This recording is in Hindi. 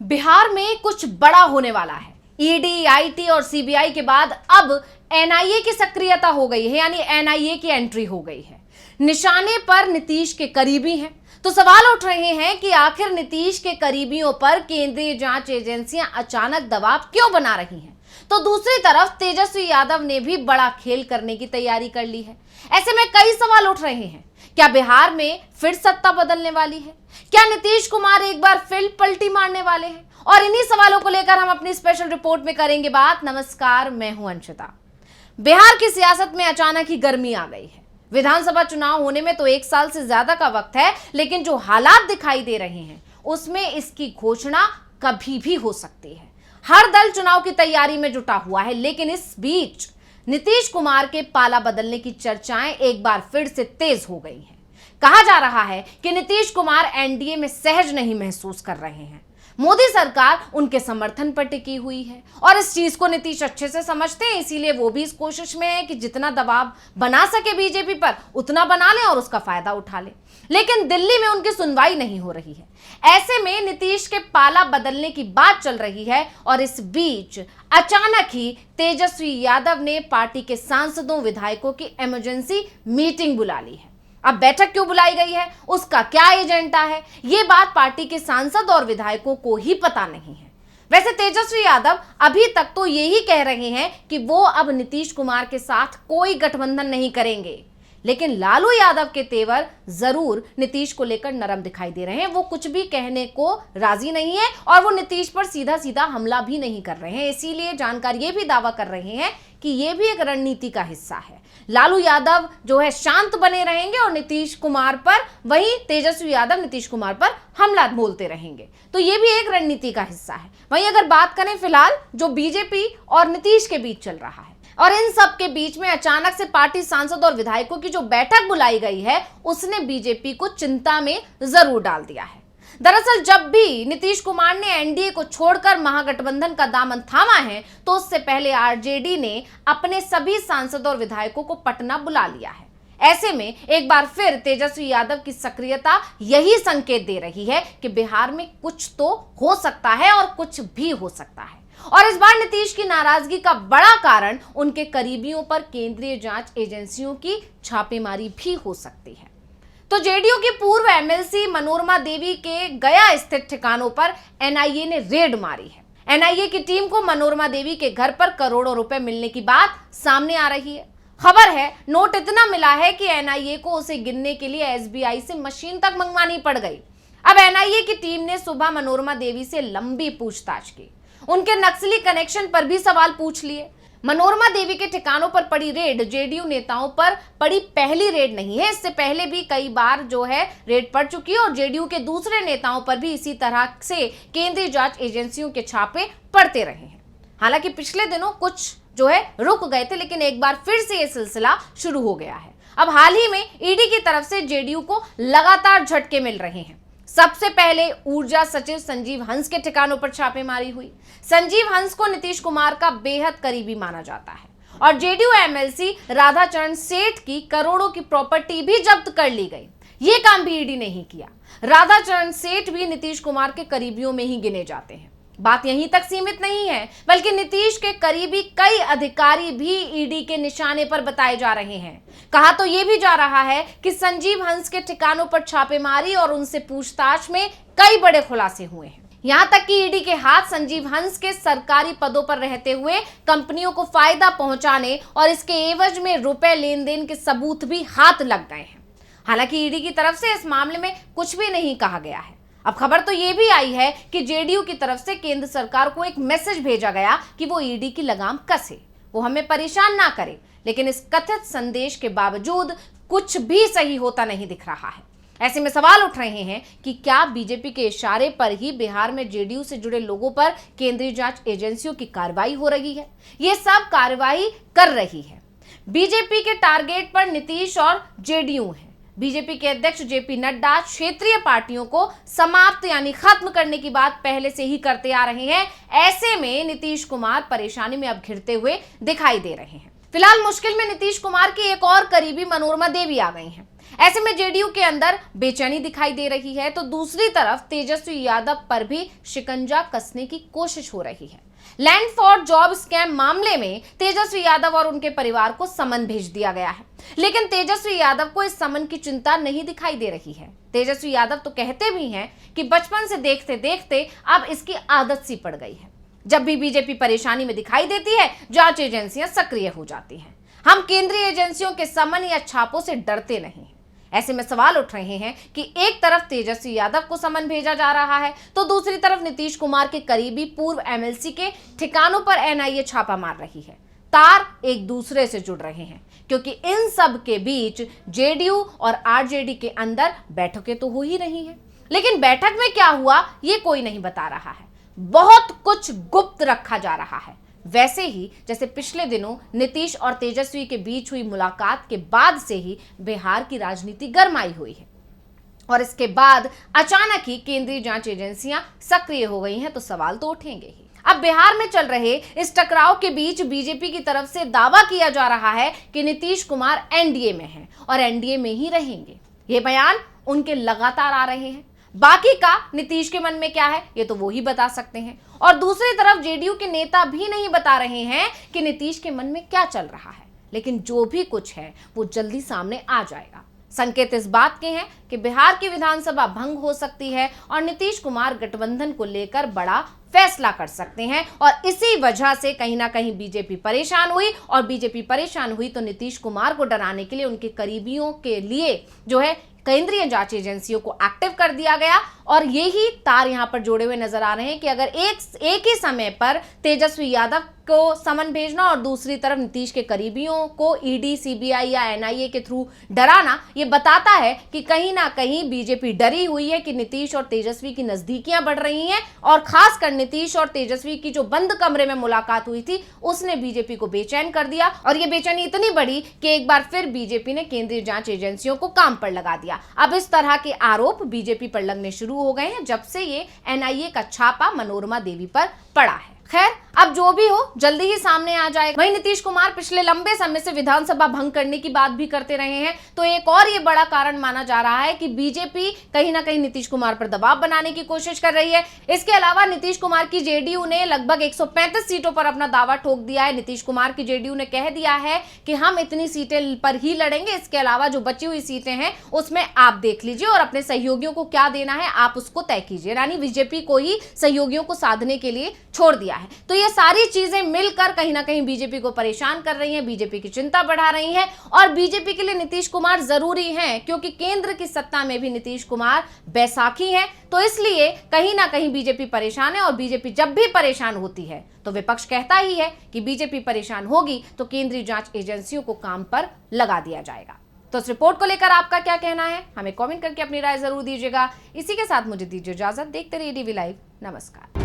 बिहार में कुछ बड़ा होने वाला है। ईडी, आईटी और सीबीआई के बाद अब एनआईए की सक्रियता हो गई है, यानी एनआईए की एंट्री हो गई है। निशाने पर नीतीश के करीबी हैं, तो सवाल उठ रहे हैं कि आखिर नीतीश के करीबियों पर केंद्रीय जांच एजेंसियां अचानक दबाव क्यों बना रही हैं। तो दूसरी तरफ तेजस्वी यादव ने भी बड़ा खेल करने की तैयारी कर ली है। ऐसे में कई सवाल उठ रहे हैं, क्या बिहार में फिर सत्ता बदलने वाली है? क्या नीतीश कुमार एक बार फिर पलटी मारने वाले हैं? और इन्हीं सवालों को लेकर हम अपनी स्पेशल रिपोर्ट में करेंगे बात। नमस्कार, मैं हूं अंशिता। बिहार की सियासत में अचानक ही गर्मी आ गई है। विधानसभा चुनाव होने में तो 1 साल से ज्यादा का वक्त है, लेकिन जो हालात दिखाई दे रहे हैं उसमें इसकी घोषणा कभी भी हो सकती है। हर दल चुनाव की तैयारी में जुटा हुआ है, लेकिन इस बीच नीतीश कुमार के पाला बदलने की चर्चाएं एक बार फिर से तेज हो गई हैं। कहा जा रहा है कि नीतीश कुमार एनडीए में सहज नहीं महसूस कर रहे हैं। मोदी सरकार उनके समर्थन पर टिकी हुई है और इस चीज को नीतीश अच्छे से समझते हैं, इसीलिए वो भी इस कोशिश में है कि जितना दबाव बना सके बीजेपी पर उतना बना लें और उसका फायदा उठा लें। लेकिन दिल्ली में उनकी सुनवाई नहीं हो रही है। ऐसे में नीतीश के पाला बदलने की बात चल रही है और इस बीच अचानक ही तेजस्वी यादव ने पार्टी के सांसदों, विधायकों की इमरजेंसी मीटिंग बुला ली है। अब बैठक क्यों बुलाई गई है, उसका क्या एजेंडा है, ये बात पार्टी के सांसद और विधायकों को ही पता नहीं है। वैसे तेजस्वी यादव अभी तक तो यही कह रहे हैं कि वो अब नीतीश कुमार के साथ कोई गठबंधन नहीं करेंगे, लेकिन लालू यादव के तेवर जरूर नीतीश को लेकर नरम दिखाई दे रहे हैं। वो कुछ भी कहने को राजी नहीं है और वो नीतीश पर सीधा सीधा हमला भी नहीं कर रहे हैं। इसीलिए जानकार ये भी दावा कर रहे हैं कि ये भी एक रणनीति का हिस्सा है। लालू यादव जो है शांत बने रहेंगे और नीतीश कुमार पर, वहीं तेजस्वी यादव नीतीश कुमार पर हमला बोलते रहेंगे, तो ये भी एक रणनीति का हिस्सा है। वहीं अगर बात करें फिलहाल जो बीजेपी और नीतीश के बीच चल रहा है, और इन सब के बीच में अचानक से पार्टी सांसद और विधायकों की जो बैठक बुलाई गई है उसने बीजेपी को चिंता में जरूर डाल दिया है। दरअसल जब भी नीतीश कुमार ने एनडीए को छोड़कर महागठबंधन का दामन थामा है, तो उससे पहले आरजेडी ने अपने सभी सांसद और विधायकों को पटना बुला लिया है। ऐसे में एक बार फिर तेजस्वी यादव की सक्रियता यही संकेत दे रही है कि बिहार में कुछ तो हो सकता है और कुछ भी हो सकता है। और इस बार नीतीश की नाराजगी का बड़ा कारण उनके करीबियों पर केंद्रीय जांच एजेंसियों की छापेमारी भी हो सकती है। तो जेडीयू की पूर्व एमएलसी मनोरमा देवी के गया स्थित ठिकानों पर एनआईए ने रेड मारी है। एनआईए की टीम को मनोरमा देवी के घर पर करोड़ों रुपए मिलने की बात सामने आ रही है। खबर है नोट इतना मिला है कि एनआईए को उसे गिनने के लिए एसबीआई से मशीन तक मंगवानी पड़ गई। अब एनआईए की टीम ने सुबह मनोरमा देवी से लंबी पूछताछ की, उनके नक्सली कनेक्शन पर भी सवाल पूछ लिए। मनोरमा देवी के ठिकानों पर पड़ी रेड जेडीयू नेताओं पर पड़ी पहली रेड नहीं है। इससे पहले भी कई बार जो है रेड पड़ चुकी है और जेडीयू के दूसरे नेताओं पर भी इसी तरह से केंद्रीय जांच एजेंसियों के छापे पड़ते रहे हैं। हालांकि पिछले दिनों कुछ जो है रुक गए थे, लेकिन एक बार फिर से यह सिलसिला शुरू हो गया है। अब हाल ही में ईडी की तरफ से जेडीयू को लगातार झटके मिल रहे हैं। सबसे पहले ऊर्जा सचिव संजीव हंस के ठिकानों पर छापेमारी हुई। संजीव हंस को नीतीश कुमार का बेहद करीबी माना जाता है और जेडीयू एमएलसी राधाचरण सेठ की करोड़ों की प्रॉपर्टी भी जब्त कर ली गई। ये काम भी ईडी ने ही किया। राधाचरण सेठ भी नीतीश कुमार के करीबियों में ही गिने जाते हैं। बात यहीं तक सीमित नहीं है, बल्कि नीतीश के करीबी कई अधिकारी भी ईडी के निशाने पर बताए जा रहे हैं। कहा तो यह भी जा रहा है कि संजीव हंस के ठिकानों पर छापेमारी और उनसे पूछताछ में कई बड़े खुलासे हुए हैं। यहां तक कि ईडी के हाथ संजीव हंस के सरकारी पदों पर रहते हुए कंपनियों को फायदा पहुंचाने और इसके एवज में रुपए लेन देन के सबूत भी हाथ लग गए हैं। हालांकि ईडी की तरफ से इस मामले में कुछ भी नहीं कहा गया है। अब खबर तो ये भी आई है कि जेडीयू की तरफ से केंद्र सरकार को एक मैसेज भेजा गया कि वो ईडी की लगाम कसे, वो हमें परेशान ना करे। लेकिन इस कथित संदेश के बावजूद कुछ भी सही होता नहीं दिख रहा है। ऐसे में सवाल उठ रहे हैं कि क्या बीजेपी के इशारे पर ही बिहार में जेडीयू से जुड़े लोगों पर केंद्रीय जांच एजेंसियों की कार्रवाई हो रही है? ये सब कार्रवाई कर रही है। बीजेपी के टारगेट पर नीतीश और जेडीयू है। बीजेपी के अध्यक्ष जेपी नड्डा क्षेत्रीय पार्टियों को समाप्त यानी खत्म करने की बात पहले से ही करते आ रहे हैं। ऐसे में नीतीश कुमार परेशानी में अब घिरते हुए दिखाई दे रहे हैं। फिलहाल मुश्किल में नीतीश कुमार की एक और करीबी मनोरमा देवी आ गई हैं। ऐसे में जेडीयू के अंदर बेचैनी दिखाई दे रही है, तो दूसरी तरफ तेजस्वी यादव पर भी शिकंजा कसने की कोशिश हो रही है। लैंड फॉर जॉब स्कैम मामले में तेजस्वी यादव और उनके परिवार को समन भेज दिया गया है, लेकिन तेजस्वी यादव को इस समन की चिंता नहीं दिखाई दे रही है। तेजस्वी यादव तो कहते भी हैं कि बचपन से देखते देखते अब इसकी आदत सी पड़ गई है। जब भी बीजेपी परेशानी में दिखाई देती है, जांच एजेंसियां सक्रिय हो जाती हैं। हम केंद्रीय एजेंसियों के समन या छापों से डरते नहीं हैं। ऐसे में सवाल उठ रहे हैं कि एक तरफ तेजस्वी यादव को समन भेजा जा रहा है, तो दूसरी तरफ नीतीश कुमार के करीबी पूर्व एमएलसी के ठिकानों पर एनआईए छापा मार रही है। तार एक दूसरे से जुड़ रहे हैं, क्योंकि इन सब के बीच जेडीयू और आरजेडी के अंदर बैठकें तो हो ही रही हैं, लेकिन बैठक में क्या हुआ ये कोई नहीं बता रहा है। बहुत कुछ गुप्त रखा जा रहा है। वैसे ही जैसे पिछले दिनों नीतीश और तेजस्वी के बीच हुई मुलाकात के बाद से ही बिहार की राजनीति गरमाई हुई है, और इसके बाद अचानक ही केंद्रीय जांच एजेंसियां सक्रिय हो गई हैं, तो सवाल तो उठेंगे ही। अब बिहार में चल रहे इस टकराव के बीच बीजेपी की तरफ से दावा किया जा रहा है कि नीतीश कुमार एनडीए में हैं और एनडीए में ही रहेंगे। ये बयान उनके लगातार आ रहे हैं। बाकी का नीतीश के मन में क्या है ये तो वो ही बता सकते हैं, और दूसरी तरफ जेडीयू के नेता भी नहीं बता रहे हैं कि नीतीश के मन में क्या चल रहा है। लेकिन जो भी कुछ है वो जल्दी सामने आ जाएगा। संकेत इस बात के हैं कि बिहार की विधानसभा भंग हो सकती है और नीतीश कुमार गठबंधन को लेकर बड़ा फैसला कर सकते हैं, और इसी वजह से कहीं ना कहीं बीजेपी परेशान हुई, और बीजेपी परेशान हुई तो नीतीश कुमार को डराने के लिए उनके करीबियों के लिए जो है केंद्रीय जांच एजेंसियों को एक्टिव कर दिया गया। और यही तार यहां पर जोड़े हुए नजर आ रहे हैं कि अगर एक ही समय पर तेजस्वी यादव को समन भेजना और दूसरी तरफ नीतीश के करीबियों को ईडी, सीबीआई या एनआईए के थ्रू डराना, ये बताता है कि कहीं ना कहीं बीजेपी डरी हुई है कि नीतीश और तेजस्वी की नजदीकियां बढ़ रही हैं, और खासकर नीतीश और तेजस्वी की जो बंद कमरे में मुलाकात हुई थी उसने बीजेपी को बेचैन कर दिया, और ये बेचैनी इतनी बड़ी कि एक बार फिर बीजेपी ने केंद्रीय जांच एजेंसियों को काम पर लगा दिया। अब इस तरह के आरोप बीजेपी पर लगने शुरू हो गए हैं जब से ये एनआईए का छापा मनोरमा देवी पर पड़ा है। खैर, अब जो भी हो जल्दी ही सामने आ जाएगा। वहीं नीतीश कुमार पिछले लंबे समय से विधानसभा भंग करने की बात भी करते रहे हैं, तो एक और ये बड़ा कारण माना जा रहा है कि बीजेपी कहीं ना कहीं नीतीश कुमार पर दबाव बनाने की कोशिश कर रही है। इसके अलावा नीतीश कुमार की जेडीयू ने लगभग 135 सीटों पर अपना दावा ठोक दिया है। नीतीश कुमार की जेडीयू ने कह दिया है कि हम इतनी सीटें पर ही लड़ेंगे, इसके अलावा जो बची हुई सीटें हैं उसमें आप देख लीजिए और अपने सहयोगियों को क्या देना है आप उसको तय कीजिए। यानी बीजेपी को ही सहयोगियों को साधने के लिए छोड़ दिया है। तो ये सारी चीजें मिलकर कहीं ना कहीं बीजेपी को परेशान कर रही हैं, बीजेपी की चिंता बढ़ा रही हैं, और बीजेपी के लिए नीतीश कुमार जरूरी हैं, क्योंकि केंद्र की सत्ता में भी नीतीश कुमार बैसाखी हैं। तो इसलिए कहीं ना कहीं बीजेपी परेशान है, और बीजेपी जब भी परेशान होती है तो विपक्ष कहता ही है कि बीजेपी परेशान होगी तो केंद्रीय जांच एजेंसियों को काम पर लगा दिया जाएगा। तो इस रिपोर्ट को लेकर आपका क्या कहना है, हमें कमेंट करके अपनी राय जरूर दीजिएगा। इसी के साथ मुझे दीजिए इजाजत। देखते रहिए डीवी लाइव। नमस्कार।